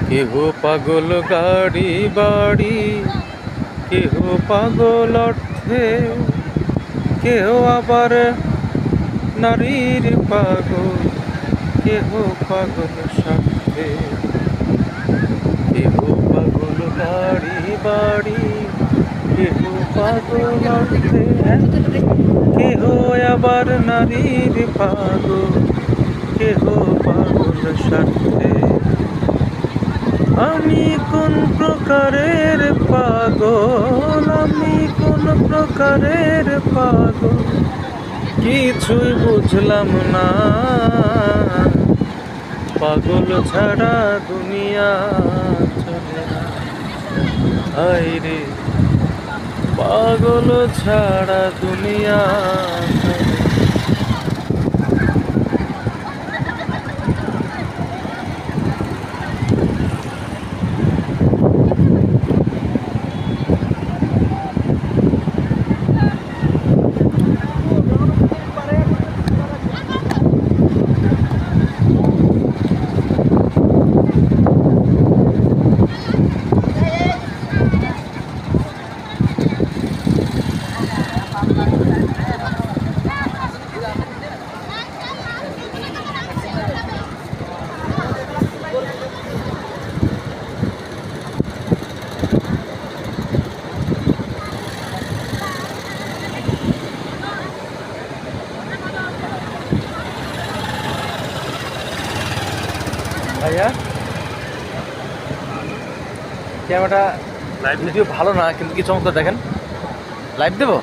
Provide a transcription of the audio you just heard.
কেহ পাগল গাড়ি বাড়ি, কেহ পাগল অর্থে, কেহ আবার নারীর পাগল, কেহ পাগল স্বার্থে। কেহ পাগল গাড়ি বাড়ি, কেহ পাগল অর্থে, কেহ আবার নারীর পাগল, কেহ পাগল স্বার্থে। আমি কোন প্রকারের পাগল, আমি কোন প্রকারের পাগল, কিছুই বুঝলাম না। পাগল ছাড়া দুনিয়া চলে না, হায় রে পাগল ছাড়া দুনিয়া চলে না। ভাইয়া ক্যামেরাটা লাইভ ভিডিও ভালো না, কিন্তু কি চমৎকার দেখেন। লাইভ দেবো।